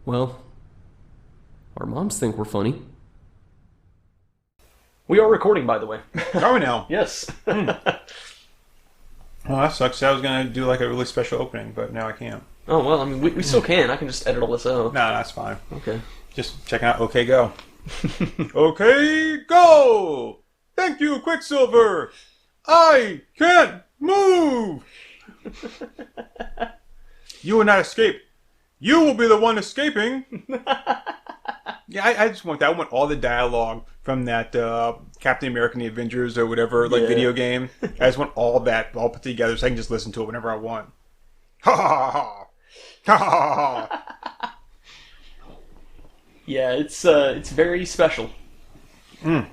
Well, our moms think we're funny. We are recording, by the way. Are we now? Yes. Well, that sucks. I was going to do like a really special opening, but now I can't. Oh, well, I mean, we still can. I can just edit all this out. No, that's fine. Okay. Just checking out OK Go. OK Go! Thank you, Quicksilver! I can't move! You will not escape. You will be the one escaping. Yeah, I just want that. I want all the dialogue from that Captain America and the Avengers or whatever, like video game. I just want all that all put together so I can just listen to it whenever I want. Ha ha ha ha ha ha. Yeah, it's very special. I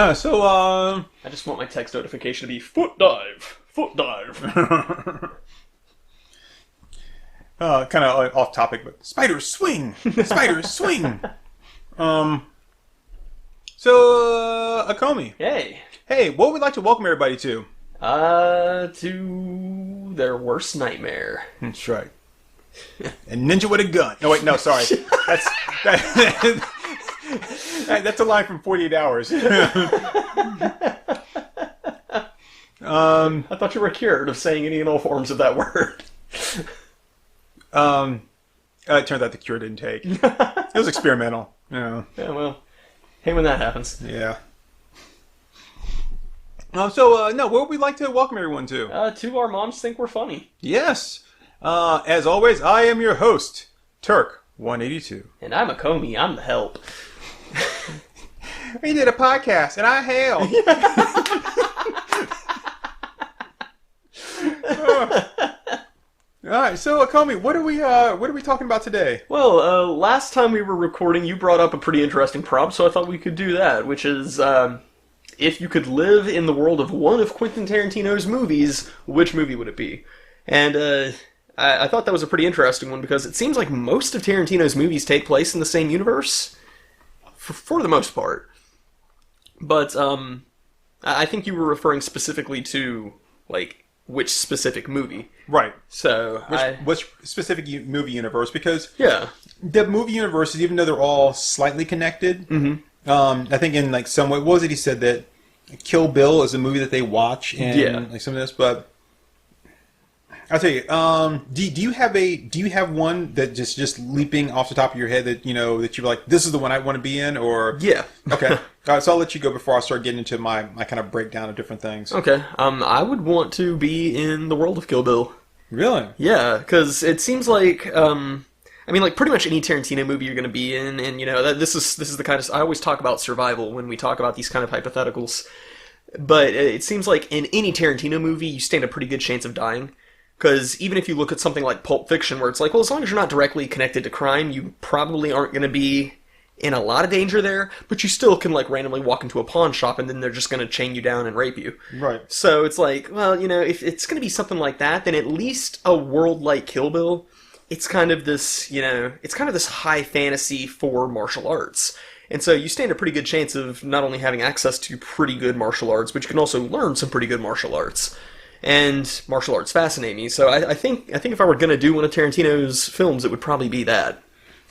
just want my text notification to be foot dive. Foot dive. Kind of off topic, but spiders swing, spiders swing. Acomi. Hey, what would we like to welcome everybody to? To their worst nightmare. That's right. A ninja with a gun. No, wait, no, sorry. That's a line from 48 Hours. I thought you were cured of saying any and all forms of that word. It turned out the cure didn't take. It was experimental. Yeah, well, hey when that happens. Yeah. No, what would we like to welcome everyone to? To Our Moms Think We're Funny. Yes. As always, I am your host, Turk182. And I'm Acomi, I'm the help. We did a podcast, and I hailed. All right, so Acomi, what are we talking about today? Well, last time we were recording, you brought up a pretty interesting prompt, so I thought we could do that, which is, if you could live in the world of one of Quentin Tarantino's movies, which movie would it be? And I thought that was a pretty interesting one because it seems like most of Tarantino's movies take place in the same universe, for the most part. But I think you were referring specifically to like which specific movie, right? So which specific movie universe? Because yeah, the movie universes, even though they're all slightly connected, I think in like some way, what was it he said that Kill Bill is a movie that they watch and like some of this, but. I'll tell you. Do you have one that just leaping off the top of your head that that you're like, this is the one I want to be in, or okay. So I'll let you go before I start getting into my kind of breakdown of different things. Okay. I would want to be in the world of Kill Bill. Really? Yeah, because it seems like I mean, like pretty much any Tarantino movie you're going to be in, and this is the kind of I always talk about survival when we talk about these kind of hypotheticals, but it seems like in any Tarantino movie you stand a pretty good chance of dying. Because even if you look at something like Pulp Fiction, where it's like, well, as long as you're not directly connected to crime, you probably aren't going to be in a lot of danger there, but you still can, like, randomly walk into a pawn shop and then they're just going to chain you down and rape you. Right. So it's like, well, if it's going to be something like that, then at least a world like Kill Bill, it's kind of this, it's kind of this high fantasy for martial arts. And so you stand a pretty good chance of not only having access to pretty good martial arts, but you can also learn some pretty good martial arts. And martial arts fascinate me, so I think if I were going to do one of Tarantino's films, it would probably be that.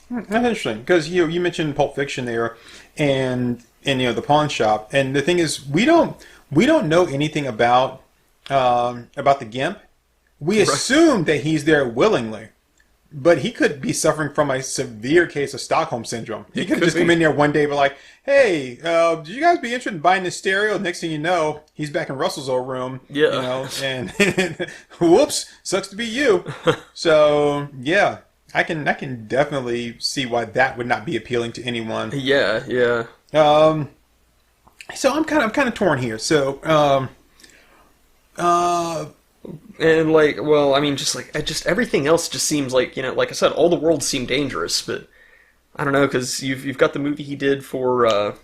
That's interesting, because you mentioned Pulp Fiction there, and the pawn shop, and the thing is, we don't know anything about the Gimp. We assume that he's there willingly. But he could be suffering from a severe case of Stockholm Syndrome. He could just come in there one day and be like, hey, did you guys be interested in buying this stereo? Next thing you know, he's back in Russell's old room. Yeah. And whoops, sucks to be you. So, yeah, I can definitely see why that would not be appealing to anyone. Yeah. So I'm kind of torn here. So, and like, well, I mean, just everything else just seems like, like I said, all the worlds seem dangerous, but I don't know, because you've got the movie he did for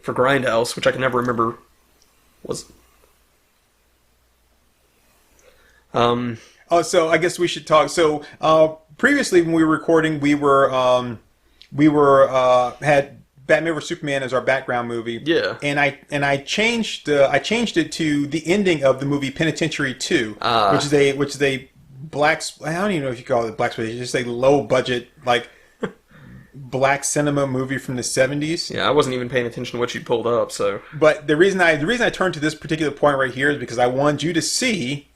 Grindhouse, which I can never remember was. So I guess we should talk. So previously when we were recording, we had Batman vs Superman as our background movie. Yeah. And I changed it to the ending of the movie Penitentiary 2, which is a I don't even know if you call it black exploitation. Just a low budget like black cinema movie from the 70s. Yeah, I wasn't even paying attention to what you pulled up, so. But the reason I turned to this particular point right here is because I wanted you to see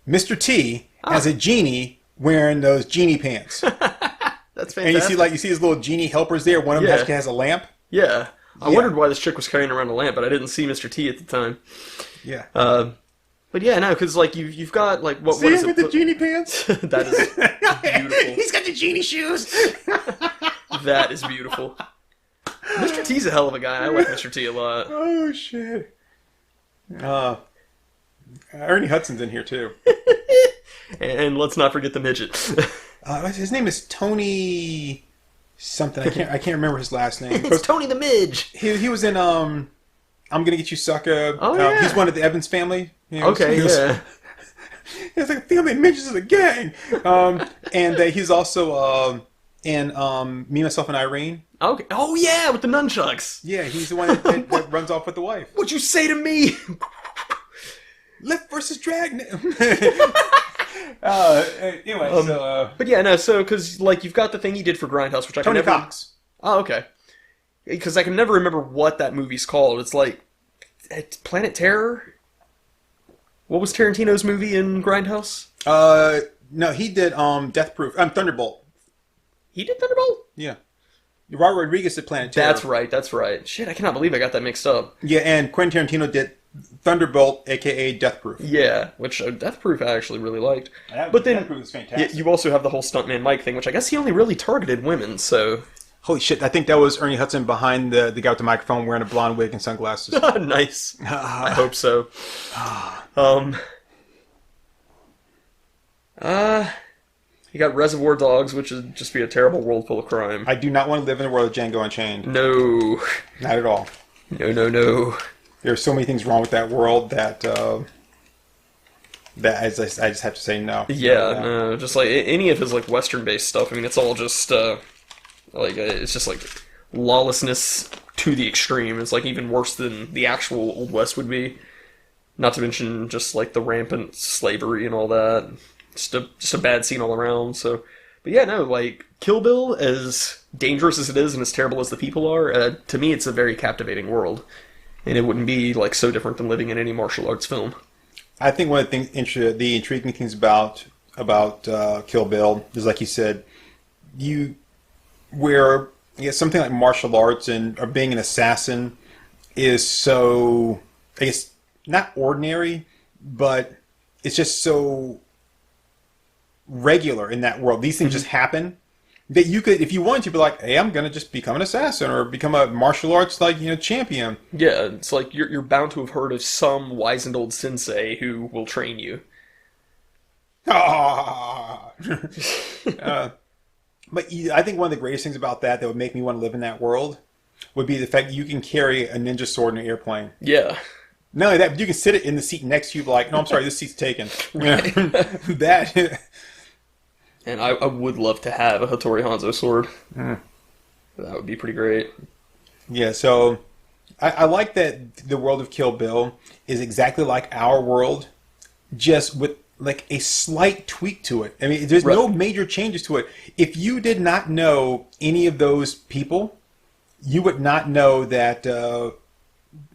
Mr. T as a genie wearing those genie pants. That's fantastic. And you see his little genie helpers there. One of them has a lamp. Yeah. I wondered why this chick was carrying around a lamp, but I didn't see Mr. T at the time. Yeah. But yeah, no, because like you've got like what is him it? with the genie pants? That is beautiful. He's got the genie shoes. That is beautiful. Mr. T's a hell of a guy. I like Mr. T a lot. Oh shit. Ernie Hudson's in here too. And let's not forget the midget. His name is Tony something. I can't remember his last name. It's Tony the Midge. He was in I'm Gonna Get You Sucker. Oh yeah. He's one of the Evans family. Okay, yeah. It's like family midgets is a gang. And he's also in Me, Myself, and Irene. Okay. Oh yeah, with the nunchucks. Yeah, he's the one that runs off with the wife. What'd you say to me? Left versus Dragnet. Anyway, but yeah, no. So because like you've got the thing he did for Grindhouse, which I Tony can never. Cox. Oh, okay. Because I can never remember what that movie's called. It's like Planet Terror. What was Tarantino's movie in Grindhouse? No, he did Death Proof. Thunderbolt. He did Thunderbolt? Yeah. Robert Rodriguez did Planet Terror. That's right. Shit, I cannot believe I got that mixed up. Yeah, and Quentin Tarantino did Thunderbolt, aka Death Proof. Yeah, which Death Proof I actually really liked. But then Death Proof was fantastic. You also have the whole Stuntman Mike thing, which I guess he only really targeted women, so... Holy shit, I think that was Ernie Hudson behind the guy with the microphone wearing a blonde wig and sunglasses. Nice. I hope so. You got Reservoir Dogs, which would just be a terrible world full of crime. I do not want to live in the world of Django Unchained. No. Not at all. No. There are so many things wrong with that world that I just have to say no. Yeah, no. Just like any of his like Western-based stuff. I mean, it's all just it's just like lawlessness to the extreme. It's like even worse than the actual Old West would be. Not to mention just like the rampant slavery and all that. Just a bad scene all around. So, but yeah, no, like Kill Bill, as dangerous as it is and as terrible as the people are, to me, it's a very captivating world, and it wouldn't be like so different than living in any martial arts film. I think one of the intriguing things about Kill Bill is, like you said, where something like martial arts or being an assassin is so, I guess, not ordinary, but it's just so regular in that world. These things just happen that you could, if you wanted to, be like, hey, I'm going to just become an assassin or become a martial arts champion. Yeah, it's like you're bound to have heard of some wizened old sensei who will train you. But I think one of the greatest things about that would make me want to live in that world would be the fact that you can carry a ninja sword in an airplane. Yeah. Not only that, but you can sit it in the seat next to you like, no, I'm sorry, this seat's taken. That. And I would love to have a Hattori Hanzo sword. That would be pretty great. Yeah, so I like that the world of Kill Bill is exactly like our world, just with like a slight tweak to it. I mean, there's no major changes to it. If you did not know any of those people, you would not know that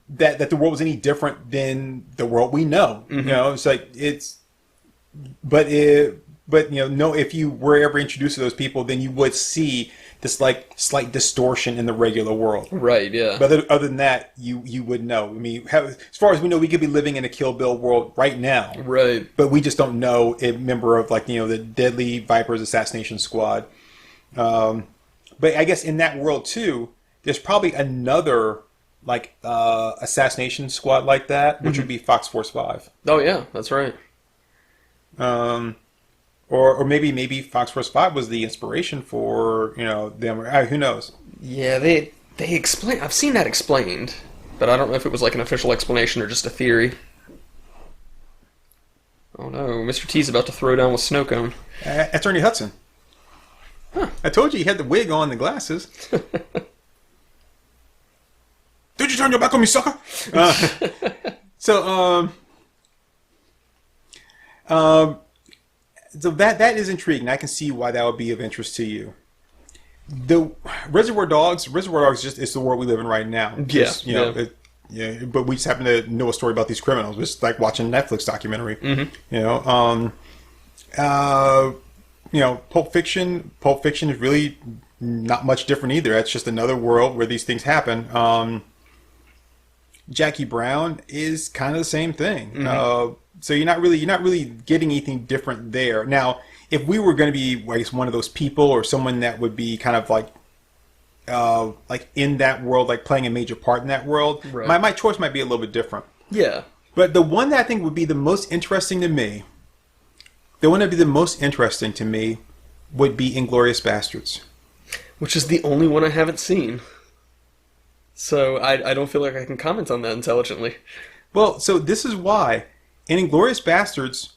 that the world was any different than the world we know. Mm-hmm. You know, it's like but if you were ever introduced to those people, then you would see this like slight distortion in the regular world. Right. Yeah. But other than that, you would know. I mean, as far as we know, we could be living in a Kill Bill world right now. Right. But we just don't know a member of the Deadly Vipers Assassination Squad. But I guess in that world too, there's probably another assassination squad like that, which would be Fox Force 5. Oh yeah, that's right. Or maybe Fox Force 5 was the inspiration for them. Who knows? Yeah, they explain. I've seen that explained, but I don't know if it was like an official explanation or just a theory. Oh no, Mr. T's about to throw down with snow cone. That's Ernie Hudson. Huh. I told you he had the wig on, the glasses. Did you turn your back on me, sucker? So that is intriguing. I can see why that would be of interest to you. The Reservoir Dogs just is the world we live in right now. Just, but we just happen to know a story about these criminals. It's like watching a Netflix documentary. Pulp Fiction is really not much different either. It's just another world where these things happen. Jackie Brown is kind of the same thing. So you're not really getting anything different there. Now, if we were going to be, I guess, one of those people or someone that would be kind of like in that world, like playing a major part in that world, right, my choice might be a little bit different. Yeah. But the one that I think would be the most interesting to me, would be Inglourious Basterds. Which is the only one I haven't seen. So I don't feel like I can comment on that intelligently. Well, so this is why. In Inglourious Basterds,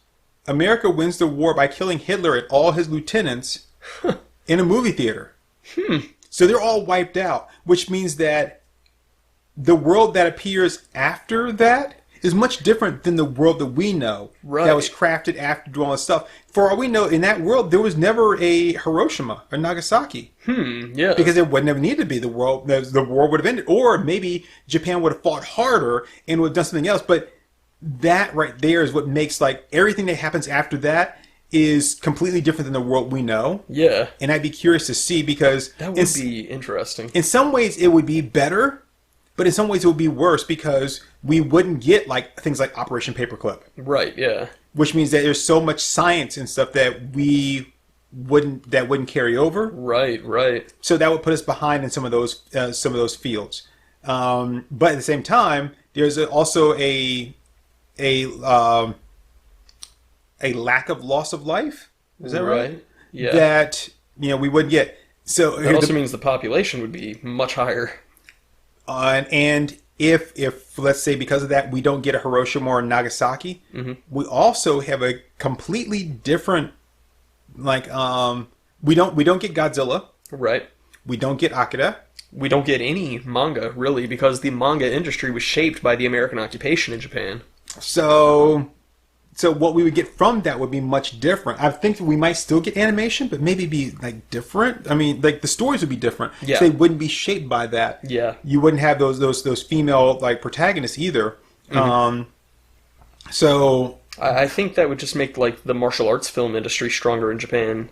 America wins the war by killing Hitler and all his lieutenants in a movie theater. So they're all wiped out, which means that the world that appears after that is much different than the world that we know, that was crafted after doing all this stuff. For all we know, in that world, there was never a Hiroshima or Nagasaki. Yeah. Because there would never need to be. The war would have ended. Or maybe Japan would have fought harder and would have done something else. But that right there is what makes, like, everything that happens after that is completely different than the world we know. Yeah. And I'd be curious to see, because that would be interesting. In some ways, it would be better, but in some ways it would be worse, because we wouldn't get like things like Operation Paperclip. Right, yeah. Which means that there's so much science and stuff that wouldn't carry over. Right, right. So that would put us behind in some of those fields. But at the same time, there's also a lack of loss of life. Is that right? Yeah. That we wouldn't get. So that also means the population would be much higher. And if let's say because of that we don't get a Hiroshima or Nagasaki, we also have a completely different, like we don't get Godzilla. Right. We don't get Akira. We don't get any manga, really, because the manga industry was shaped by the American occupation in Japan. So what we would get from that would be much different. I think we might still get animation, but maybe be like different. I mean, like the stories would be different. Yeah. So they wouldn't be shaped by that. Yeah. You wouldn't have those female like protagonists either. So I think that would just make like the martial arts film industry stronger in Japan.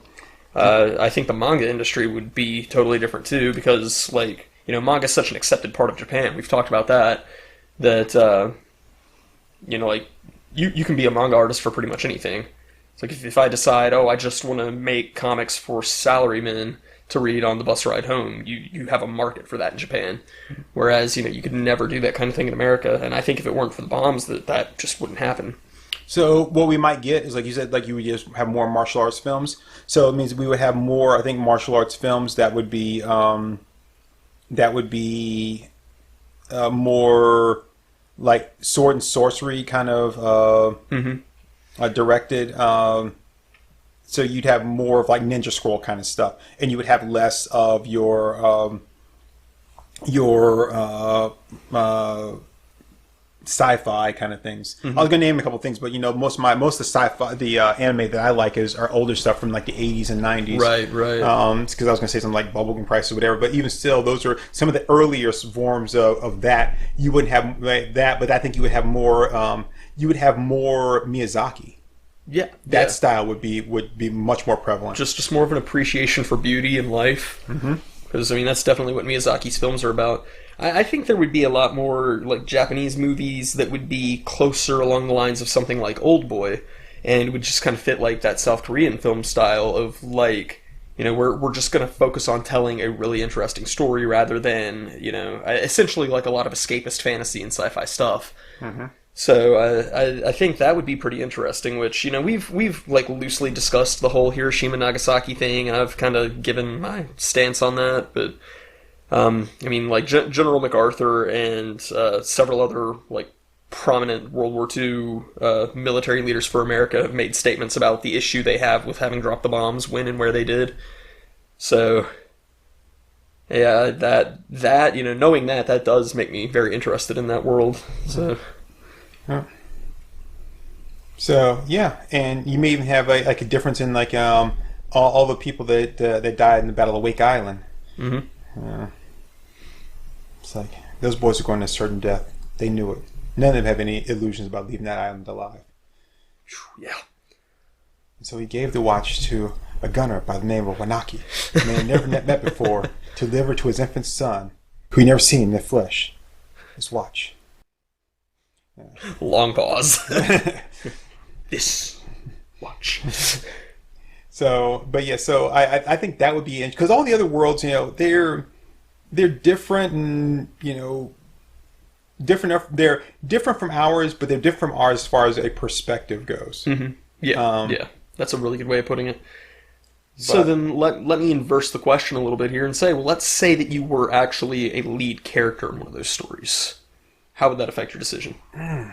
I think the manga industry would be totally different too, because like, manga is such an accepted part of Japan. We've talked about that like you can be a manga artist for pretty much anything. It's like if I decide, I just want to make comics for salarymen to read on the bus ride home, you have a market for that in Japan. Whereas, you could never do that kind of thing in America. And I think if it weren't for the bombs, that just wouldn't happen. So what we might get is, like you said, like you would just have more martial arts films. So it means we would have more, I think, martial arts films that would be more like sword and sorcery kind of directed. So you'd have more of like Ninja Scroll kind of stuff, and you would have less of your sci-fi kind of things. I was going to name a couple things, but most of the sci-fi, the anime that I like are older stuff from like the 80s and 90s. Right. Because I was going to say something like Bubblegum Crisis or whatever, but even still, those are some of the earlier forms of that. You wouldn't have that, but I think you would have more. You would have more Miyazaki. Yeah, that style would be much more prevalent. Just more of an appreciation for beauty in life. Because that's definitely what Miyazaki's films are about. I think there would be a lot more like Japanese movies that would be closer along the lines of something like Old Boy, and would just kind of fit like that South Korean film style of like, we're just going to focus on telling a really interesting story rather than, essentially like a lot of escapist fantasy and sci-fi stuff. So I think that would be pretty interesting. Which we've like loosely discussed the whole Hiroshima Nagasaki thing, and I've kind of given my stance on that, but. Like General MacArthur and several other like prominent World War II military leaders for America have made statements about the issue they have with having dropped the bombs when and where they did. So, yeah, that knowing that does make me very interested in that world. So, So yeah, and you may even have like a difference in like all the people that died in the Battle of Wake Island. Mm-hmm. It's like those boys are going to certain death. They knew it. None of them have any illusions about leaving that island alive. Yeah. And so he gave the watch to a gunner by the name of Wanaki, a man never met before, to deliver to his infant son, who he never seen in the flesh, his watch. Long pause. This watch. So, but yeah, so I think that would be interesting because all the other worlds, they're different and different. They're different from ours, but they're different from ours as far as a perspective goes. Mm-hmm. Yeah, yeah, that's a really good way of putting it. So then let me inverse the question a little bit here and say, well, let's say that you were actually a lead character in one of those stories. How would that affect your decision? A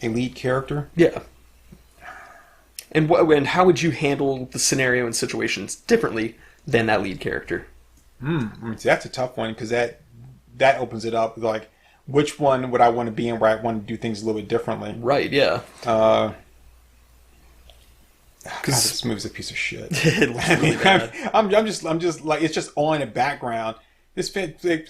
lead character? Yeah. And how would you handle the scenario and situations differently than that lead character? That's a tough one because that opens it up. Like, which one would I want to be in where I want to do things a little bit differently? Right, yeah. Because this movie's a piece of shit. It looks really bad. I'm just like it's just on in the background. This film, this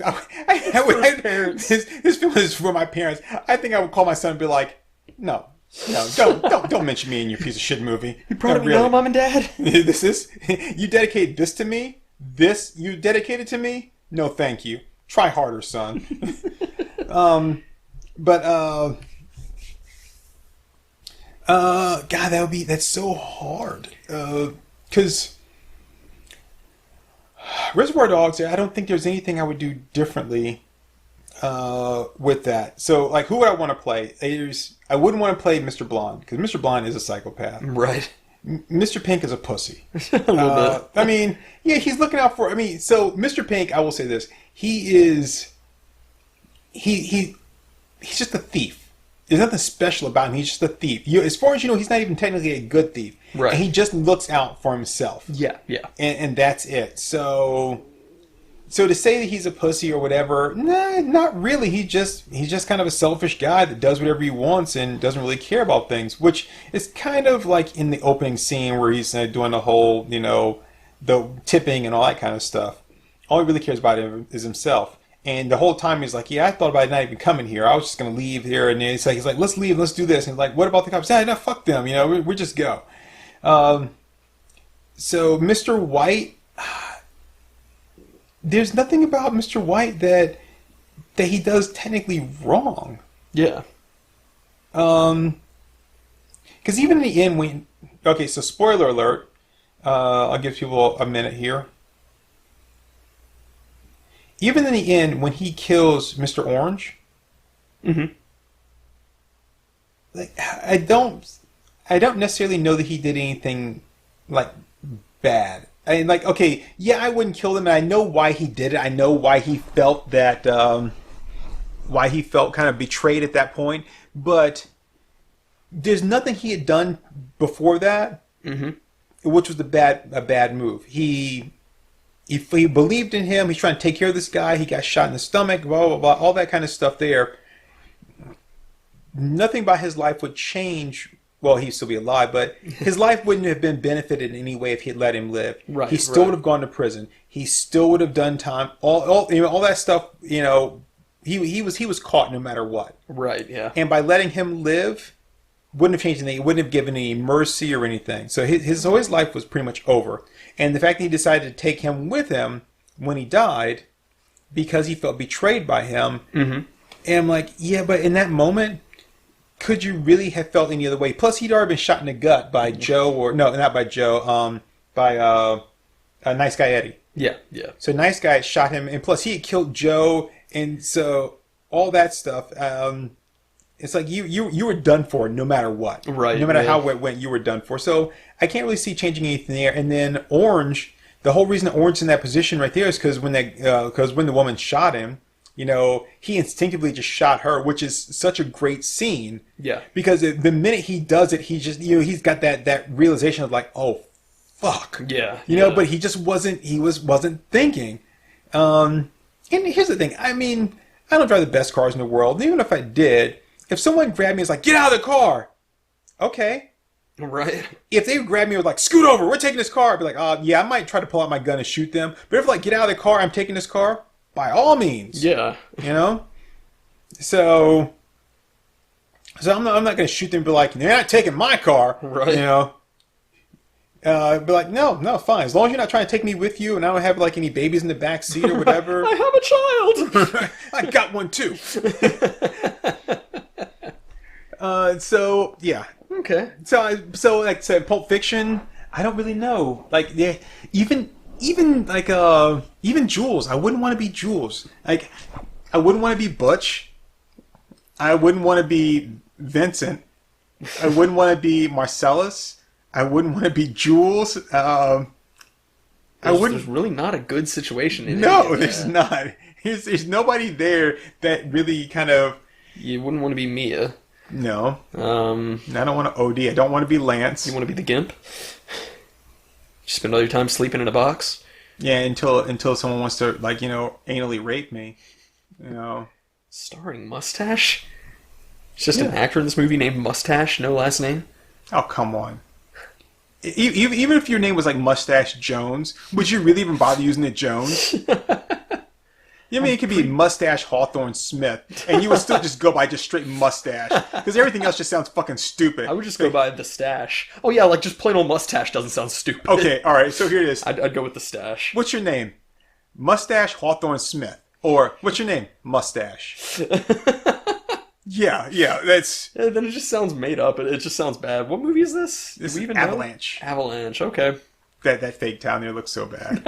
film is for my parents. I think I would call my son and be like, no, don't mention me in your piece of shit movie. You proud of me now, Mom and Dad? This is you dedicate this to me. This you dedicated to me? No, thank you. Try harder, son. God, that's so hard. Because Reservoir Dogs, I don't think there's anything I would do differently with that. So, like, who would I want to play? I wouldn't want to play Mr. Blonde, because Mr. Blonde is a psychopath. Right. Mr. Pink is a pussy. A little bit. I mean, yeah, he's looking out for... I mean, so Mr. Pink, I will say this. He's just a thief. There's nothing special about him. He's just a thief. As far as you know, he's not even technically a good thief. Right. And he just looks out for himself. Yeah, yeah. And that's it. So to say that he's a pussy or whatever, nah, not really. He's just kind of a selfish guy that does whatever he wants and doesn't really care about things, which is kind of like in the opening scene where he's doing the whole, the tipping and all that kind of stuff. All he really cares about is himself. And the whole time he's like, yeah, I thought about not even coming here. I was just going to leave here. And then he's like, let's leave. Let's do this. And he's like, what about the cops? Yeah, no, fuck them. We just go. So Mr. White, there's nothing about Mr. White that he does technically wrong. Yeah. Because even in the end, okay, so spoiler alert. I'll give people a minute here. Even in the end, when he kills Mr. Orange, like I don't necessarily know that he did anything like bad. I mean, like, okay, yeah, I wouldn't kill him, and I know why he did it. I know why he felt that, why he felt kind of betrayed at that point. But there's nothing he had done before that, which was a bad move. He believed in him. He's trying to take care of this guy. He got shot in the stomach, blah, blah, blah, all that kind of stuff there. Nothing about his life would change. Well, he'd still be alive, but his life wouldn't have been benefited in any way if he had let him live. Right, he still would have gone to prison. He still would have done time. All that stuff, he was caught no matter what. Right, yeah. And by letting him live, wouldn't have changed anything. It wouldn't have given any mercy or anything. So his life was pretty much over. And the fact that he decided to take him with him when he died because he felt betrayed by him. And I'm like, yeah, but in that moment, could you really have felt any other way? Plus, he'd already been shot in the gut by Joe, or no, not by Joe, by Nice Guy Eddie. Yeah, yeah. So Nice Guy had shot him, and plus he had killed Joe, and so all that stuff. It's like you were done for no matter what. Right. No matter how it went, you were done for. So I can't really see changing anything there. And then Orange, the whole reason that Orange's in that position right there is because when the woman shot him, he instinctively just shot her, which is such a great scene. Yeah. Because the minute he does it, he just he's got that realization of like, oh, fuck. Yeah. But he just wasn't thinking. And here's the thing. I mean, I don't drive the best cars in the world. And even if I did, if someone grabbed me and was like, get out of the car, okay. Right. If they grabbed me and were like, scoot over, we're taking this car, I'd be like, yeah, I might try to pull out my gun and shoot them. But if like, get out of the car, I'm taking this car, by all means. Yeah. You know? So I'm not going to shoot them and be like, you're not taking my car. Right. You know? Be like, no, fine. As long as you're not trying to take me with you and I don't have like any babies in the back seat or whatever. I have a child. I got one too. So yeah. Okay. So like I said, Pulp Fiction, I don't really know. Like yeah, even Jules, I wouldn't want to be Jules. Like I wouldn't want to be Butch. I wouldn't want to be Vincent. I wouldn't want to be Marcellus. I wouldn't want to be Jules. There's really not a good situation in it. No, there's not. There's nobody there that really kind of. You wouldn't want to be Mia. No. I don't want to OD. I don't want to be Lance. You want to be the Gimp? You spend all your time sleeping in a box? Yeah, until someone wants to like anally rape me. You know. Starring Mustache? It's just an actor in this movie named Mustache, no last name. Oh come on. Even if your name was like Mustache Jones, would you really even bother using it Jones? You mean it could be Mustache Hawthorne Smith, and you would still just go by just straight Mustache, because everything else just sounds fucking stupid. I would just go by the Stash. Oh yeah, like just plain old Mustache doesn't sound stupid. Okay, all right. So here it is. I'd go with the Stash. What's your name? Mustache Hawthorne Smith, or what's your name? Mustache. Yeah, that's. Yeah, then it just sounds made up. It just sounds bad. What movie is this? This Do we is even Avalanche. know? Avalanche. Okay. That fake town there looks so bad.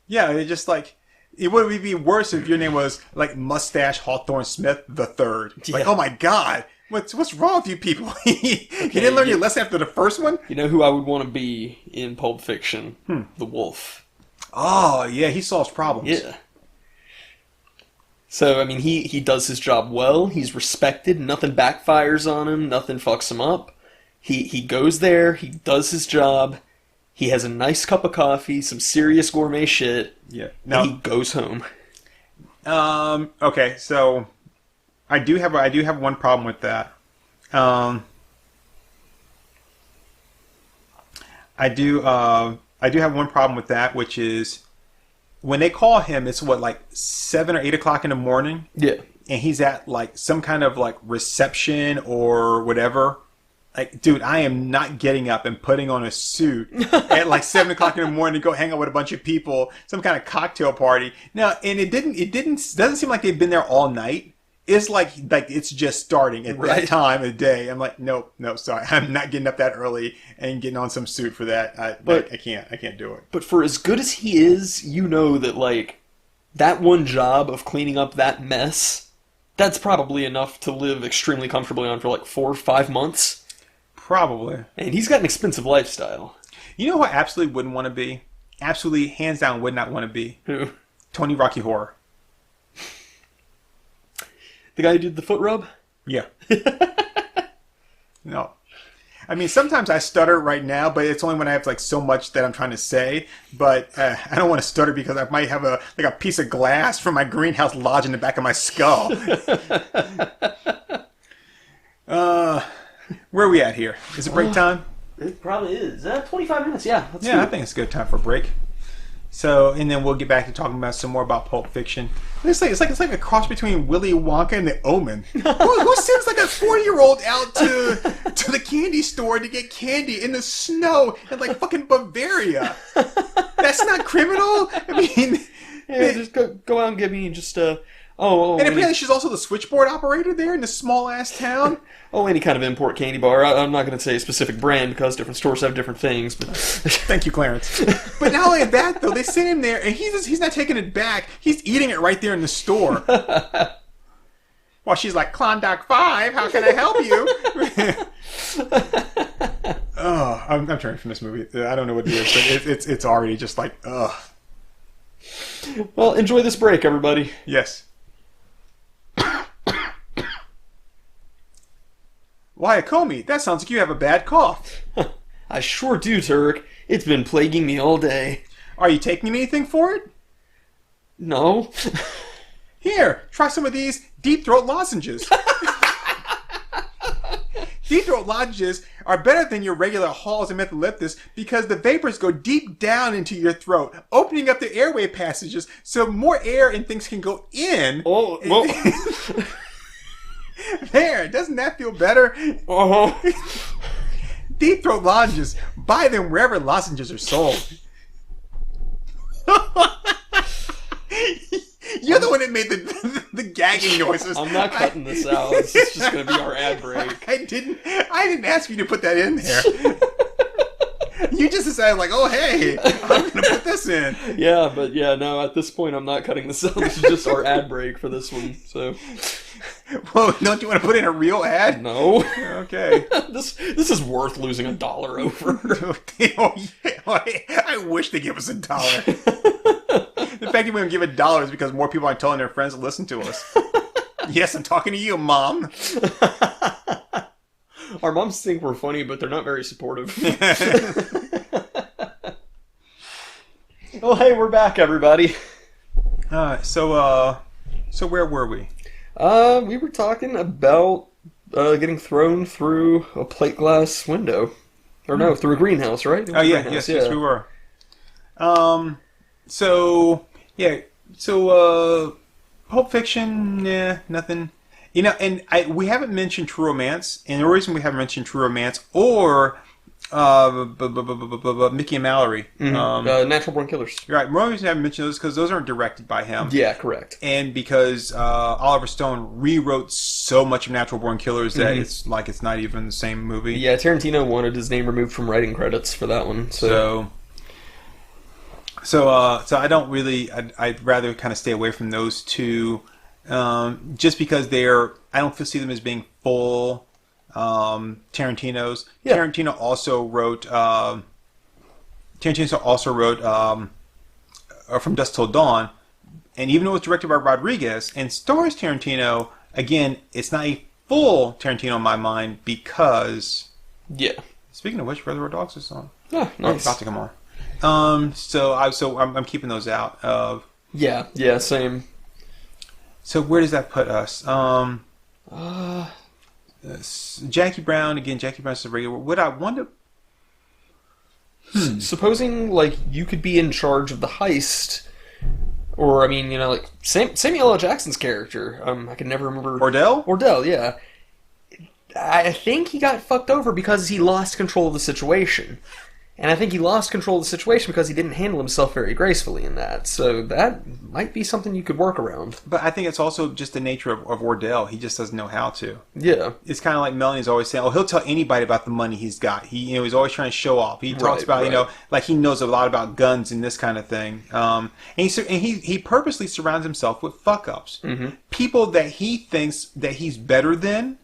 Yeah, it just like. It would be worse if your name was like Mustache Hawthorne Smith the Third. Yeah. Like, oh my God, what's wrong with you people? You didn't learn your lesson after the first one? You know who I would want to be in Pulp Fiction? The Wolf. Oh yeah, he solves problems. Yeah. So I mean, he does his job well. He's respected. Nothing backfires on him. Nothing fucks him up. He goes there. He does his job. He has a nice cup of coffee, some serious gourmet shit. Yeah. And he goes home. Okay, so I do have one problem with that. I do have one problem with that, which is when they call him, it's what, like 7 or 8 o'clock in the morning? Yeah. And he's at like some kind of like reception or whatever. Like, dude, I am not getting up and putting on a suit at like 7 o'clock in the morning to go hang out with a bunch of people, some kind of cocktail party. Now, and it doesn't seem like they've been there all night. It's like it's just starting at that time of the day. I'm like, no, sorry, I'm not getting up that early and getting on some suit for that. I can't do it. But for as good as he is, you know that like that one job of cleaning up that mess, that's probably enough to live extremely comfortably on for like 4 or 5 months. Probably. And he's got an expensive lifestyle. You know who I absolutely wouldn't want to be? Absolutely, hands down, would not want to be? Who? Tony Rocky Horror. The guy who did the foot rub? Yeah. No. I mean, sometimes I stutter right now, but it's only when I have like so much that I'm trying to say. But I don't want to stutter because I might have a piece of glass from my greenhouse lodge in the back of my skull. Where are we at here? Is it break time? It probably is. 25 minutes, yeah. I think it's a good time for a break. So, and then we'll get back to talking about some more about Pulp Fiction. It's like a cross between Willy Wonka and The Omen. Who sends like a 4-year-old out to the candy store to get candy in the snow in like fucking Bavaria? That's not criminal. I mean, yeah, just go out and get me just and apparently she's also the switchboard operator there in this small ass town. Any kind of import candy bar. I'm not going to say a specific brand because different stores have different things. But Thank you, Clarence. But not only that, though, they send him there, and he's not taking it back. He's eating it right there in the store. While she's like, Klondike 5, how can I help you? Oh, I'm turning from this movie. I don't know what it is, but it's already just like, ugh. Well, enjoy this break, everybody. Yes. Why, Acomi, that sounds like you have a bad cough. I sure do, Turk. It's been plaguing me all day. Are you taking anything for it? No. Here, try some of these deep throat lozenges. Deep throat lozenges are better than your regular Halls and Methyleptus because the vapors go deep down into your throat, opening up the airway passages so more air and things can go in. Oh, well. There, doesn't that feel better? Uh-huh. Deep throat lozenges. Buy them wherever lozenges are sold. You're the one that made the gagging noises. I'm not cutting this out. This is just going to be our ad break. I didn't ask you to put that in there. You just decided, like, oh, hey, I'm going to put this in. Yeah, but no, at this point, I'm not cutting this out. This is just our ad break for this one, so... Well, don't you want to put in a real ad? No. Okay. This is worth losing $1 over. I wish they give us $1. The fact that we don't give $1 is because more people aren't telling their friends to listen to us. Yes, I'm talking to you, Mom. Our moms think we're funny, but they're not very supportive. Well, hey, we're back, everybody. So where were we? We were talking about getting thrown through a plate glass window. Or no, through a greenhouse, right? Oh, yeah, yes, we were. So Pulp Fiction, nothing. You know, and we haven't mentioned True Romance, and the reason we haven't mentioned True Romance or Mickey and Mallory. Natural Born Killers. Right, one reason I haven't mentioned those because those aren't directed by him. Yeah, correct. And because Oliver Stone rewrote so much of Natural Born Killers that it's like it's not even the same movie. Yeah, Tarantino wanted his name removed from writing credits for that one. So I don't really. I'd rather kind of stay away from those two, just because I don't see them as being full Tarantino's. Yeah. Tarantino also wrote From Dusk Till Dawn, and even though it's directed by Rodriguez and stars Tarantino, again, it's not a full Tarantino in my mind because. Yeah. Speaking of which, Reservoir Dogs is on. Oh, nice. About to come on. So I'm keeping those out of. Yeah, same. So where does that put us? Jackie Brown again. Jackie Brown's a regular. Would I want to? Supposing like you could be in charge of the heist, or I mean, like Samuel L. Jackson's character. I can never remember. Ordell, yeah. I think he got fucked over because he lost control of the situation. And I think he lost control of the situation because he didn't handle himself very gracefully in that. So that might be something you could work around. But I think it's also just the nature of Ordell. He just doesn't know how to. Yeah. It's kind of like Melanie's always saying, he'll tell anybody about the money he's got. He's always trying to show off. He talks about, like he knows a lot about guns and this kind of thing. And he purposely surrounds himself with fuck-ups. Mm-hmm. People that he thinks that he's better than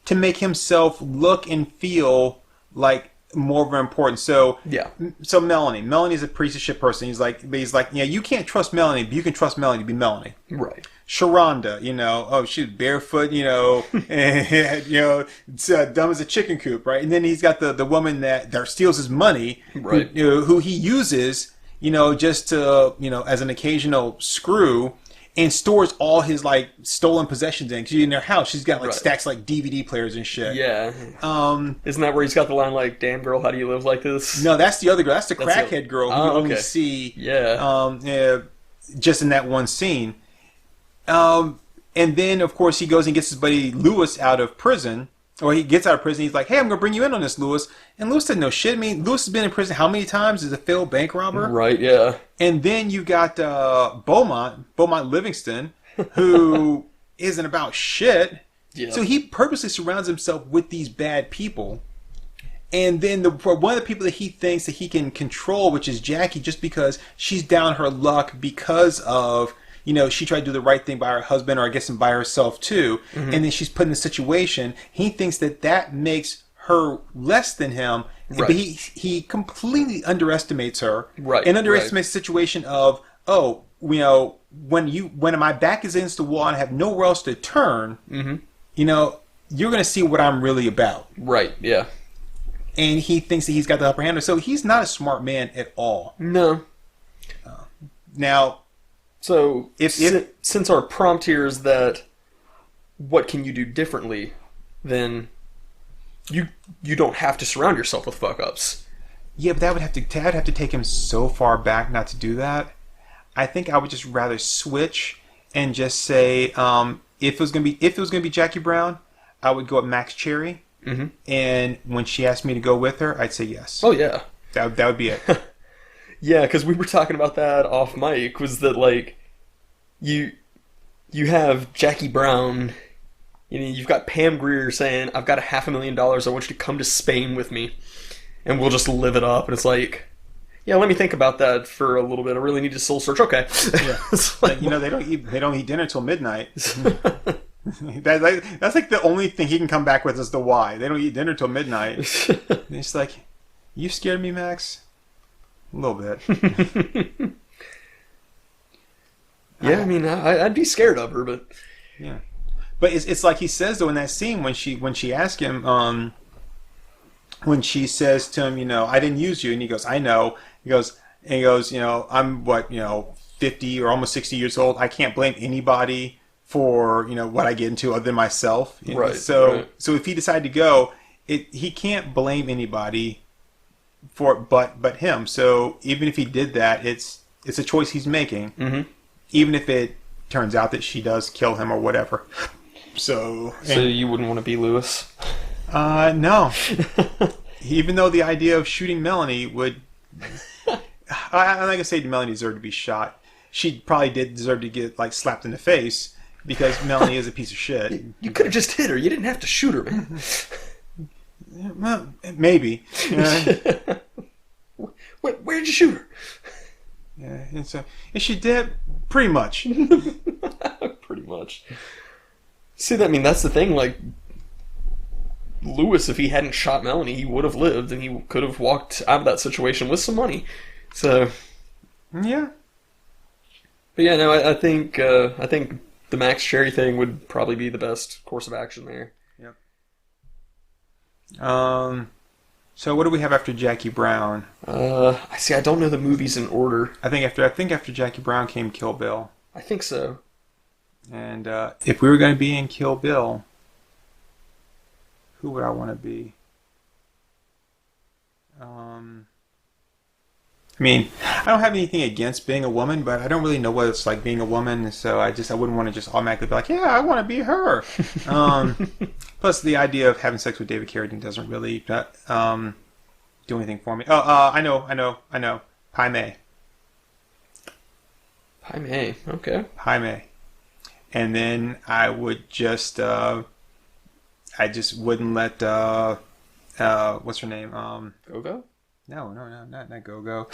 to make himself look and feel like more of an important. So Melanie's a piece of shit person. He's like, yeah, you can't trust Melanie, but you can trust Melanie to be Melanie. Right. Sharonda, she's barefoot, and it's dumb as a chicken coop, right? And then he's got the woman that steals his money, right? Who he uses, just to, as an occasional screw. And stores all his like stolen possessions in. Because in their house, she's got like stacks like DVD players and shit. Yeah. Isn't that where he's got the line like, "Damn girl, how do you live like this?" No, that's the other girl. That's the crackhead girl who you only see. Yeah. Just in that one scene. And then of course he goes and gets his buddy Lewis out of prison. Or he gets out of prison. He's like, "Hey, I'm gonna bring you in on this, Lewis." And Lewis doesn't know shit. I mean, Lewis has been in prison how many times as a failed bank robber? Right. Yeah. And then you got Beaumont Livingston, who isn't about shit. Yeah. So he purposely surrounds himself with these bad people. And then one of the people that he thinks that he can control, which is Jackie, just because she's down her luck because of, she tried to do the right thing by her husband, or I guess by herself too. Mm-hmm. And then she's put in a situation. He thinks that makes her less than him. Right. But he completely underestimates her. Right. And underestimates the situation of, when my back is against the wall and I have nowhere else to turn, you're going to see what I'm really about. Right, yeah. And he thinks that he's got the upper hand. So he's not a smart man at all. No. Now, So, If- since our prompt here is that, what can you do differently, then you don't have to surround yourself with fuck ups. Yeah, but I'd have to take him so far back not to do that. I think I would just rather switch and just say, if it was gonna be Jackie Brown, I would go with Max Cherry. Mm-hmm. And when she asked me to go with her, I'd say yes. Oh yeah, That would be it. yeah. Because we were talking about that off mic. Was that like you have Jackie Brown. You know, you've got Pam Grier saying, "I've got $500,000. I want you to come to Spain with me, and we'll just live it up." And it's like, yeah, let me think about that for a little bit. I really need to soul search. Okay, Yeah. It's like, You know, they don't eat dinner till midnight. That's like the only thing he can come back with is the why. They don't eat dinner till midnight. And it's like, you scared me, Max? A little bit. yeah, I mean, I'd be scared of her, but Yeah. But it's like he says though in that scene when she asks him, when she says to him, you know, I didn't use you, and he goes, I know. He goes, you know, I'm 50 or almost 60 years old. I can't blame anybody for, you know, what I get into other than myself. You know? Right, So right. so if he decided to go, he can't blame anybody for it but him. So even if he did that, it's a choice he's making. Mhm. Even if it turns out that she does kill him or whatever. So you wouldn't want to be Lewis. no. Even though the idea of shooting Melanie would, I'm not gonna say Melanie deserved to be shot. She probably did deserve to get like slapped in the face because Melanie is a piece of shit. You could have just hit her. You didn't have to shoot her, man. Well, maybe. Where'd you shoot her? Yeah, and she did pretty much. Pretty much. See, that's the thing. Like, Lewis, if he hadn't shot Melanie, he would have lived, and he could have walked out of that situation with some money. So, Yeah. but yeah, no, I think the Max Cherry thing would probably be the best course of action there. So what do we have after Jackie Brown? I see. I don't know the movies in order. I think after Jackie Brown came Kill Bill. I think so. And if we were going to be in Kill Bill, who would I want to be? I mean, I don't have anything against being a woman, but I don't really know what it's like being a woman, so I wouldn't want to just automatically be like, yeah, I want to be her. Plus, the idea of having sex with David Carradine doesn't really do anything for me. I know. Pai Mei. Pai Mei. Okay. Pai Mei. And then I would just, I just wouldn't let, what's her name? Go-Go? No, not Go-Go.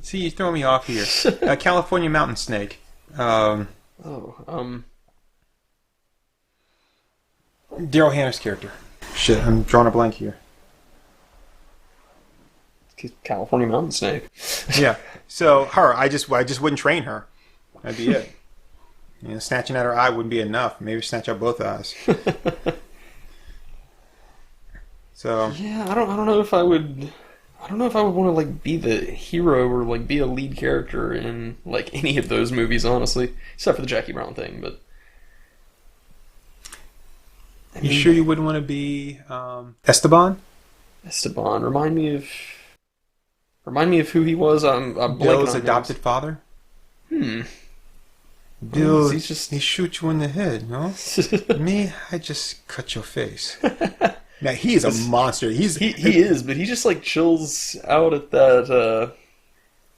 See, you throw me off here. California Mountain Snake. Daryl Hannah's character. Shit, I'm drawing a blank here. California Mountain Snake. Yeah. So her, I just wouldn't train her. That'd be it. You know, snatching at her eye wouldn't be enough. Maybe snatch out both eyes. So Yeah, I don't know if I would. I don't know if I would want to like be the hero or like be a lead character in like any of those movies, honestly, except for the Jackie Brown thing. But you sure you wouldn't want to be Esteban? Esteban, remind me of who he was. I'm blanking Bill's on adopted father. names. Bill, He's just- he shoots you in the head, no? Me, I just cut your face. Now he's a monster. He is, but he just like chills out at that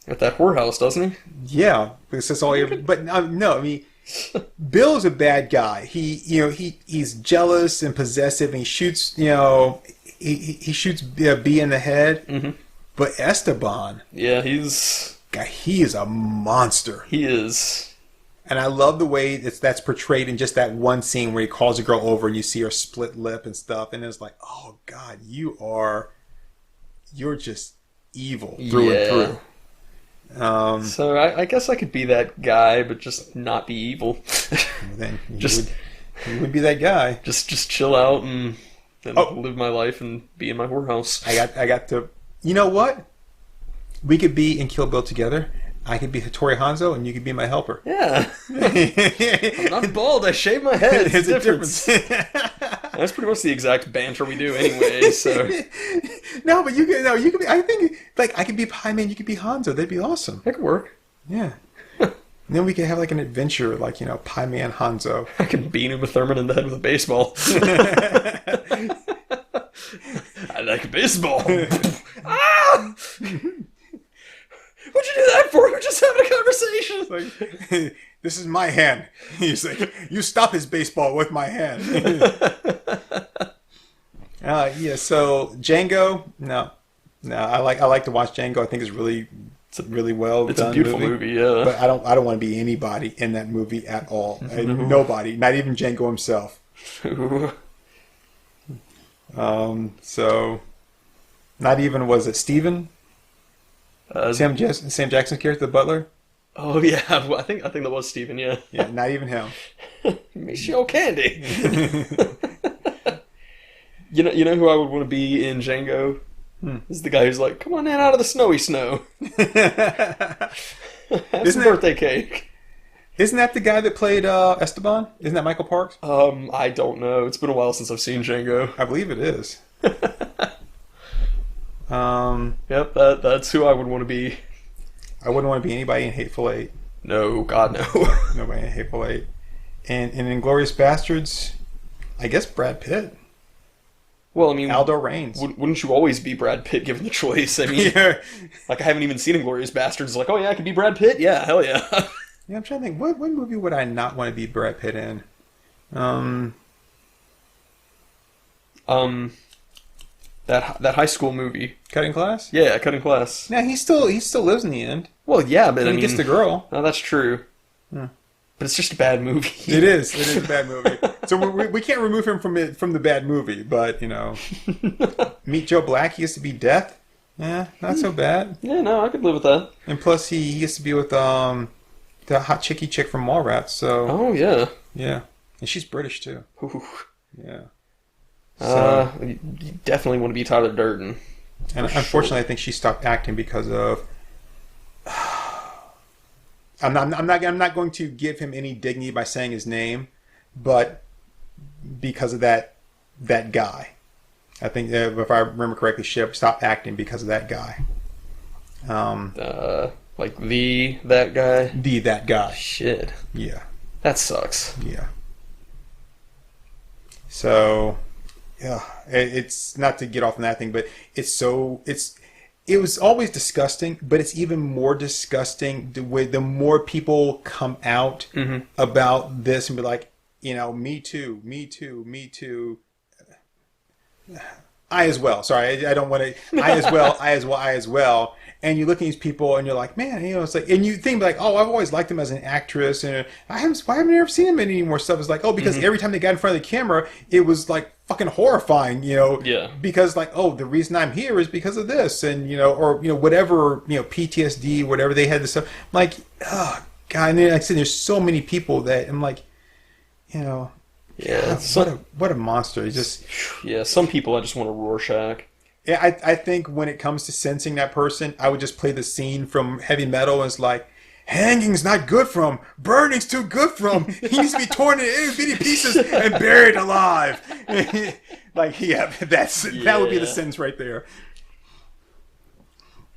whorehouse, doesn't he? Yeah, because that's all. But no, I mean, Bill's a bad guy. He's jealous and possessive, and he shoots. He shoots B in the head. Mm-hmm. But Esteban, Yeah, he is a monster. is. And I love the way that's portrayed in just that one scene where he calls a girl over and you see her split lip and stuff, and it's like, oh God, you're just evil through and through. So I guess I could be that guy, but just not be evil. Then Just- you would be that guy. just chill out and live my life and be in my whorehouse. I got to. You know what? We could be in Kill Bill together, I could be Hattori Hanzo, and you could be my helper. Yeah. I'm not bald. I shave my head. It's There's a difference. That's pretty much the exact banter we do anyway. So No, but you can. No, you could be. I think like I could be Paimon, you could be Hanzo. That'd be awesome. that could work. Yeah. And then we could have like an adventure, like Paimon Hanzo. I could beat Uma Thurman in the head with a baseball. I like baseball. Ah! What'd you do that for? We're just having a conversation. Like, this is my hand. He's like, you stop his baseball with my hand. Yeah. So Django, no. I like to watch Django. I think it's really well It's done. a beautiful movie, yeah. But I don't want to be anybody in that movie at all. Nobody, not even Django himself. So, not even, was it Steven? Sam Jackson's character, the butler? Oh yeah, I think that was Steven, yeah. Yeah, not even him. Michelle Candy. You know who I would want to be in Django? Is the guy who's like, come on in out of the snowy snow. Have some birthday cake. Isn't that the guy that played Esteban? Isn't that Michael Parks? I don't know. It's been a while since I've seen Django. I believe it is. Yep, that's who I would want to be. I wouldn't want to be anybody in Hateful Eight. No, God, no. Nobody in Hateful Eight. And in Inglourious Bastards, I guess Brad Pitt. Well, I mean, Aldo Raines. Wouldn't you always be Brad Pitt given the choice? I mean, Yeah. like I haven't even seen Inglourious Bastards. Like, oh yeah, I could be Brad Pitt. Yeah, hell yeah. Yeah, I'm trying to think. What movie would I not want to be Brad Pitt in? That high school movie. Cutting Class? Yeah, Cutting Class. Yeah, he still lives in the end. Well, yeah, but And I he mean, gets the girl. no, that's true. But it's just a bad movie. It is. It is a bad movie. So we can't remove him from the bad movie. But Meet Joe Black. He gets to be Death. Yeah, not so bad. Yeah, no, I could live with that. And plus, he gets to be with the hot chick from Mallrats. So Oh yeah, and she's British too. Ooh. Yeah. You definitely want to be Tyler Durden. And unfortunately, I think she stopped acting because of. I'm not going to give him any dignity by saying his name, but because of that guy, I think if I remember correctly, she stopped acting because of that guy. Like that guy. That guy. Shit, Yeah. that sucks. Yeah. So, yeah, it's not to get off on that thing, but it was always disgusting, but it's even more disgusting the more people come out about this and be like, me too, me too, me too. I as well. Sorry, I don't want to. I as well. And you look at these people and you're like, man, it's like, and you think like, oh, I've always liked them as an actress, and why haven't I ever seen them in any more stuff? It's like, oh, because every time they got in front of the camera, it was like fucking horrifying, Yeah. Because like, oh, the reason I'm here is because of this, and or whatever, PTSD, whatever they had this stuff. I'm like, oh God, and then like I said, there's so many people that I'm like, Yeah, God, what a monster. It's just some people I just want to Rorschach. Yeah, I think when it comes to sensing that person, I would just play the scene from Heavy Metal, and it's like, hanging's not good for him. Burning's too good for him. He needs to be torn into itty bitty pieces and buried alive. Like, yeah, that would be the sentence right there.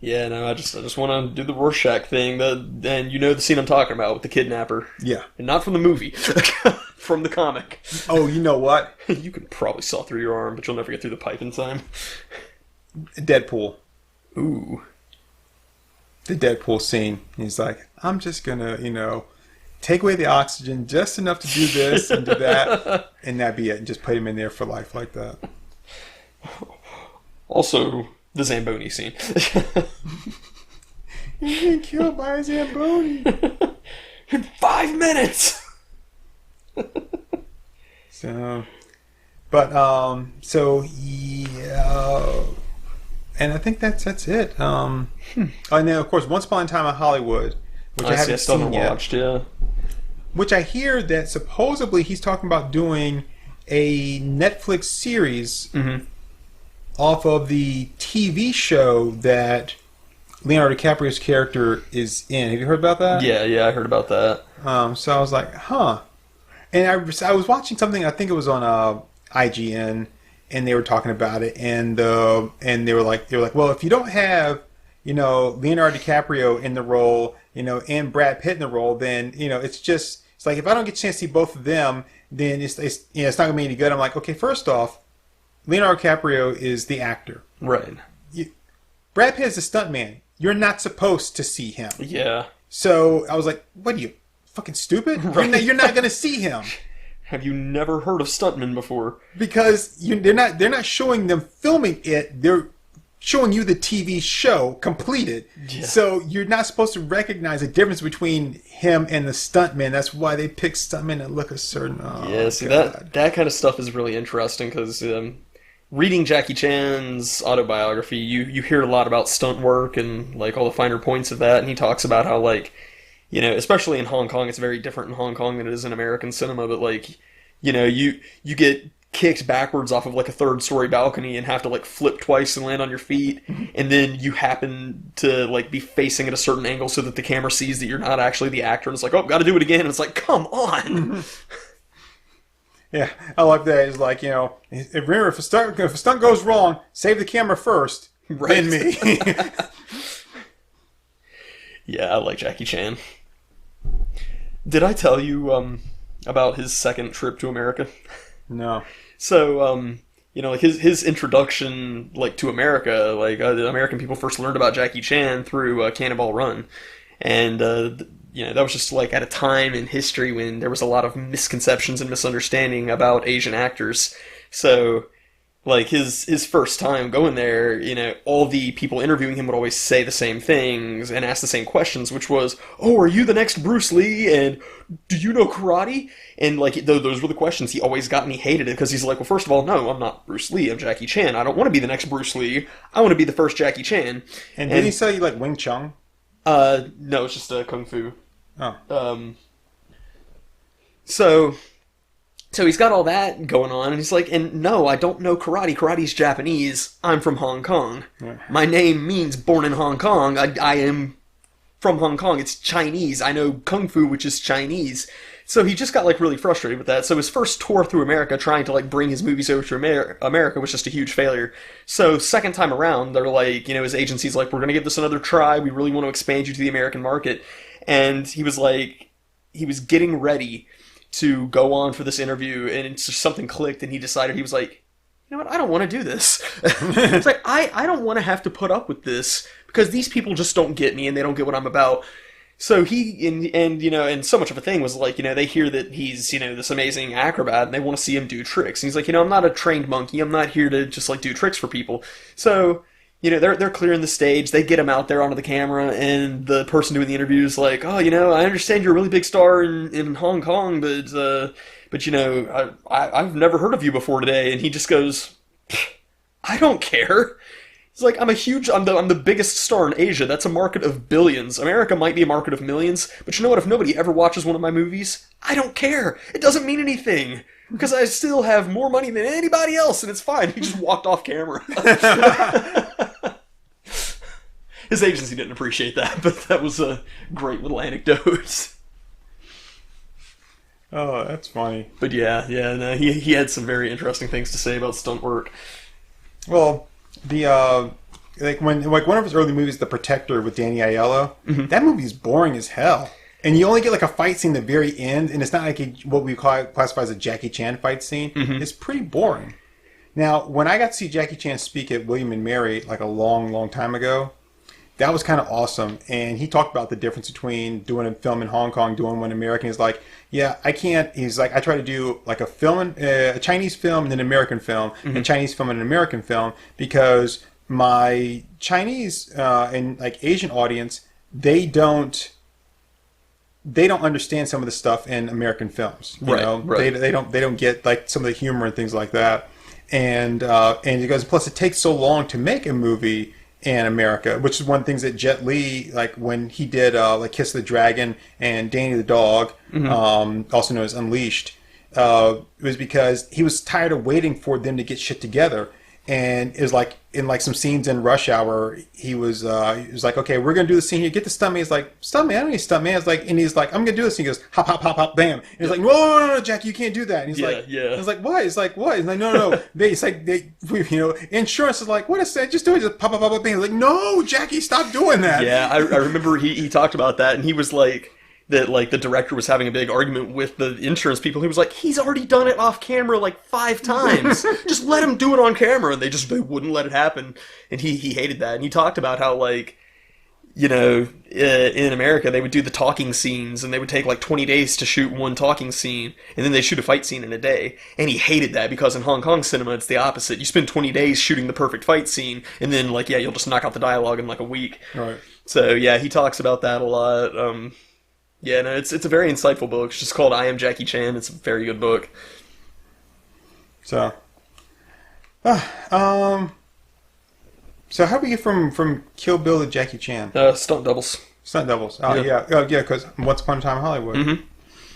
Yeah, no, I just want to do the Rorschach thing. And the scene I'm talking about with the kidnapper. Yeah. And not from the movie. From the comic. Oh, you know what? You could probably saw through your arm, but you'll never get through the pipe in time. Deadpool. Ooh. The Deadpool scene. He's like, I'm just gonna, take away the oxygen just enough to do this and do that, and that'd be it. And just put him in there for life like that. Also, the Zamboni scene. He's getting killed by a Zamboni. In 5 minutes! So yeah, and I think that's it. And then of course, Once Upon a Time in Hollywood, which I haven't still seen haven't yet. watched, yeah. Which I hear that supposedly he's talking about doing a Netflix series off of the TV show that Leonardo DiCaprio's character is in. Have you heard about that? Yeah, I heard about that. So I was like, huh. And I was watching something. I think it was on IGN, and they were talking about it, and they were like, well, if you don't have Leonardo DiCaprio in the role, and Brad Pitt in the role, then it's like if I don't get a chance to see both of them, then it's not gonna be any good. I'm like, okay, first off, Leonardo DiCaprio is the actor, Right. Brad Pitt is the stuntman. You're not supposed to see him. Yeah. So I was like, what are you, fucking stupid? Right. You're not gonna see him. Have you never heard of stuntmen before? Because they're not showing them filming it. They're showing you the TV show completed. Yeah. So you're not supposed to recognize the difference between him and the stuntman. That's why they pick stuntmen that look a certain. Oh, yeah, see, God. that kind of stuff is really interesting because reading Jackie Chan's autobiography, you hear a lot about stunt work and like all the finer points of that, and he talks about how like, especially in Hong Kong, it's very different in Hong Kong than it is in American cinema, but like, you get kicked backwards off of like a third-story balcony and have to like flip twice and land on your feet, and then you happen to like be facing at a certain angle so that the camera sees that you're not actually the actor, and it's like, oh, gotta do it again, and it's like, come on! Yeah, I like that. It's like, remember, if a stunt goes wrong, save the camera first, Right. then me. Yeah, I like Jackie Chan. Did I tell you about his second trip to America? No. So, like his introduction, like to America, like the American people first learned about Jackie Chan through Cannonball Run, and that was just like at a time in history when there was a lot of misconceptions and misunderstanding about Asian actors. So, like his first time going there, all the people interviewing him would always say the same things and ask the same questions, which was, "Oh, are you the next Bruce Lee? And do you know karate?" And like those were the questions he always got, and he hated it because he's like, "Well, first of all, no, I'm not Bruce Lee. I'm Jackie Chan. I don't want to be the next Bruce Lee. I want to be the first Jackie Chan." And did he say you like Wing Chun? No, it's just kung fu. Oh. So he's got all that going on, and he's like, and no, I don't know karate. Karate's Japanese. I'm from Hong Kong. Yeah. My name means born in Hong Kong. I am from Hong Kong. It's Chinese. I know kung fu, which is Chinese. So he just got like really frustrated with that. So his first tour through America, trying to like bring his movies over to America, was just a huge failure. So second time around, they're like, his agency's like, we're gonna give this another try. We really want to expand you to the American market. And he was like, he was getting ready to go on for this interview, and it's just something clicked, and he decided, he was like, you know what, I don't want to do this. It's like, I don't want to have to put up with this, because these people just don't get me, and they don't get what I'm about. So he, and so much of a thing was like, they hear that he's, this amazing acrobat, and they want to see him do tricks. And he's like, I'm not a trained monkey, I'm not here to just like do tricks for people. So, they're clearing the stage, they get him out there onto the camera, and the person doing the interview is like, oh, I understand you're a really big star in Hong Kong, but I've never heard of you before today. And he just goes, I don't care. He's like, I'm the biggest star in Asia. That's a market of billions. America might be a market of millions, but you know what? If nobody ever watches one of my movies, I don't care. It doesn't mean anything. Because I still have more money than anybody else, and it's fine. He just walked off camera. His agency didn't appreciate that, but that was a great little anecdote. Oh, that's funny. But no, he had some very interesting things to say about stunt work. Well, one of his early movies, The Protector with Danny Aiello, that movie is boring as hell. And you only get like a fight scene at the very end, and it's not like what we classify as a Jackie Chan fight scene. It's pretty boring. Now, when I got to see Jackie Chan speak at William and Mary like a long, long time ago, that was kind of awesome. And he talked about the difference between doing a film in Hong Kong, doing one in America. He's like, yeah, I can't. He's like, I try to do like a Chinese film and an American film, a Chinese film and an American film, because my Chinese and like Asian audience, they don't understand some of the stuff in American films. You know? Right. They don't get like some of the humor and things like that. And he goes, plus it takes so long to make a movie in America, which is one of the things that Jet Li, like when he did like Kiss the Dragon and Danny the Dog, also known as Unleashed, it was because he was tired of waiting for them to get shit together. and is like in like some scenes in Rush Hour, he was like, okay, we're gonna do the scene here. Get the stuntman. He's like, stuntman, I don't need stuntman. It's like, and he's like, I'm gonna do this. And he goes, hop, hop, hop, hop, bam. And he's like, no, Jackie, you can't do that. And he's like, yeah. He's like, what? He's like, what? He's like, no. It's like insurance is like, what is that? Just do it. Just pop, pop, pop, bam. He's like, no, Jackie, stop doing that. Yeah, I remember he talked about that, and he was like, that like the director was having a big argument with the insurance people. He was like, he's already done it off camera like 5 times. Just let him do it on camera. And they wouldn't let it happen. And he hated that. And he talked about how like, you know, in America they would do the talking scenes and they would take like 20 days to shoot one talking scene and then they shoot a fight scene in a day. And he hated that because in Hong Kong cinema it's the opposite. You spend 20 days shooting the perfect fight scene and then like, yeah, you'll just knock out the dialogue in like a week. Right. So yeah, he talks about that a lot. Yeah, no, it's a very insightful book. It's just called I Am Jackie Chan. It's a very good book. So, so how do we get from Kill Bill to Jackie Chan? Stunt doubles. Stunt doubles. Oh Yeah. yeah, because Once Upon a Time in Hollywood.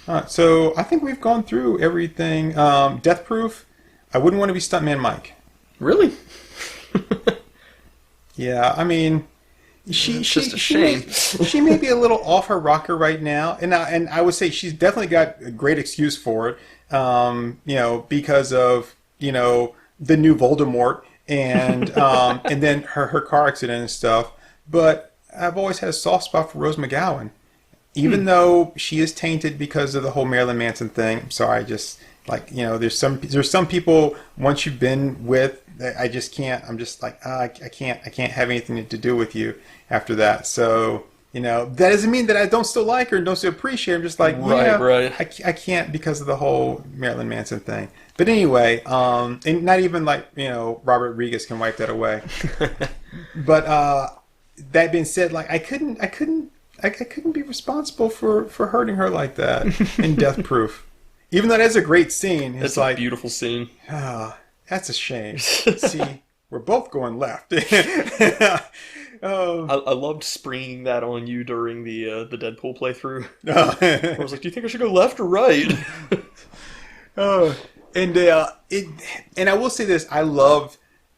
All right, so I think we've gone through everything. Death Proof. I wouldn't want to be Stuntman Mike. Really? Yeah, I mean, she just a shame. She may be a little off her rocker right now, and I would say she's definitely got a great excuse for it. You know, because of the new Voldemort and and then her car accident and stuff. But I've always had a soft spot for Rose McGowan, even though she is tainted because of the whole Marilyn Manson thing. I'm sorry, just like there's some people once you've been with. I just can't. I'm just like I can't have anything to do with you after that. So that doesn't mean that I don't still like her and don't still appreciate her. I'm just like right. I can't because of the whole Marilyn Manson thing. But anyway, and not even like Robert Rodriguez can wipe that away. But that being said, like I couldn't be responsible for hurting her like that in Death Proof. Even though that's a great scene, it's like a beautiful scene. That's a shame. See, we're both going left. I loved springing that on you during the Deadpool playthrough. I was like, do you think I should go left or right? And I will say this: I loved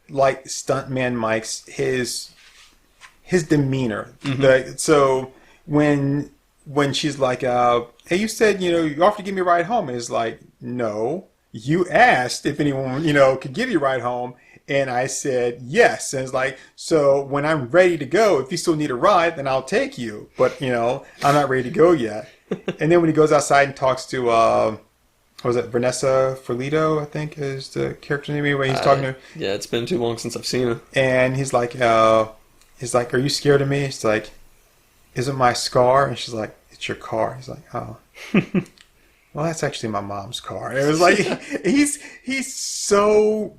like Stuntman Mike's his demeanor. So when she's like, "Hey, you said you offered to give me a ride home," and it's like, "No. You asked if anyone, could give you a ride home, and I said yes." And it's like, so when I'm ready to go, if you still need a ride, then I'll take you. But, I'm not ready to go yet. And then when he goes outside and talks to, what was it, Vanessa Ferlito, I think is the character name, where he's talking to her. Yeah, it's been too long since I've seen her. And he's like, are you scared of me? She's like, is it my scar? And she's like, it's your car. He's like, oh. Well, that's actually my mom's car. And it was like he's so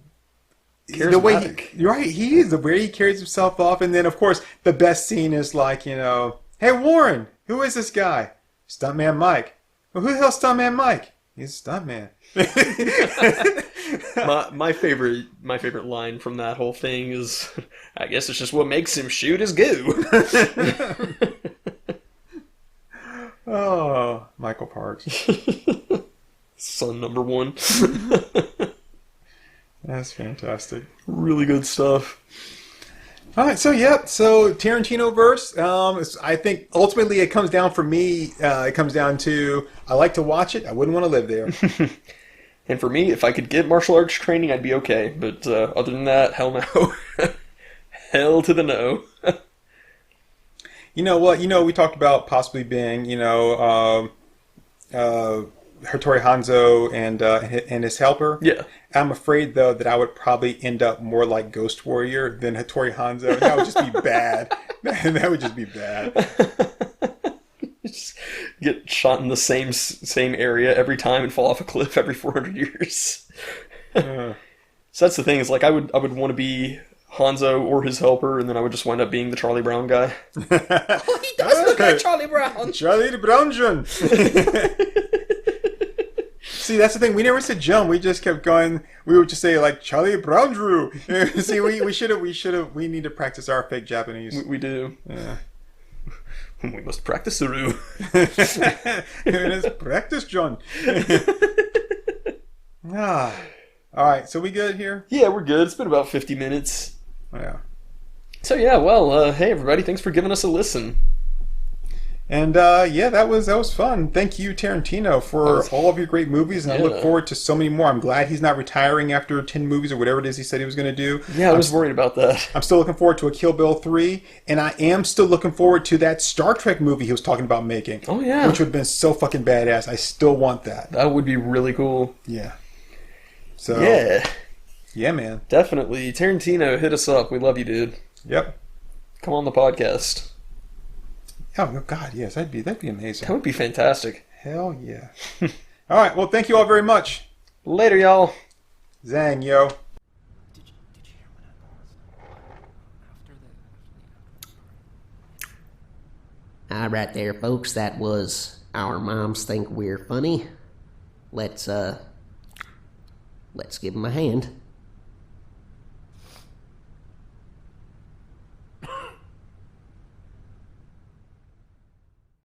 charismatic. The way he is the way he carries himself off. And then of course the best scene is like hey Warren, who is this guy? Stuntman Mike. Well, who the hell's Stuntman Mike? He's a stuntman. my favorite line from that whole thing is, I guess it's just what makes him shoot his goo. Oh, Michael Parks. Son number 1. That's fantastic. Really good stuff. All right, so Tarantino-verse. I think ultimately it comes down for me. It comes down to I like to watch it. I wouldn't want to live there. And for me, if I could get martial arts training, I'd be okay. But other than that, hell no. Hell to the no. You know what? We talked about possibly being, Hattori Hanzo and his helper. Yeah. I'm afraid, though, that I would probably end up more like Ghost Warrior than Hattori Hanzo. That would just be bad. That would just be bad. Just get shot in the same area every time and fall off a cliff every 400 years. So that's the thing. Is like I would want to be Hanzo or his helper, and then I would just wind up being the Charlie Brown guy. Oh, he does look like Charlie Brown. Charlie Brown. See, that's the thing. We never said John. We just kept going. We would just say like Charlie Brown Drew. See, we need to practice our fake Japanese. We do. Yeah. We must practice, Saru. Let's practice, John. All right, so we good here? Yeah, we're good. It's been about 50 minutes. Yeah. So yeah, well, hey everybody, thanks for giving us a listen. And yeah, that was fun. Thank you, Tarantino, for all of your great movies, and I look forward to so many more. I'm glad he's not retiring after 10 movies or whatever it is he said he was going to do. Yeah, I was worried about that. I'm still looking forward to a Kill Bill 3, and I am still looking forward to that Star Trek movie he was talking about making. Oh yeah. Which would have been so fucking badass. I still want that. That would be really cool. Yeah. So yeah. Yeah, man. Definitely. Tarantino, hit us up. We love you, dude. Yep. Come on the podcast. Oh God, yes, that'd be amazing. That would be fantastic. Hell yeah. All right, well, thank you all very much. Later, y'all. Zang, yo. Did you hear when I paused? After All right there, folks. That was Our Moms Think We're Funny. Let's give them a hand.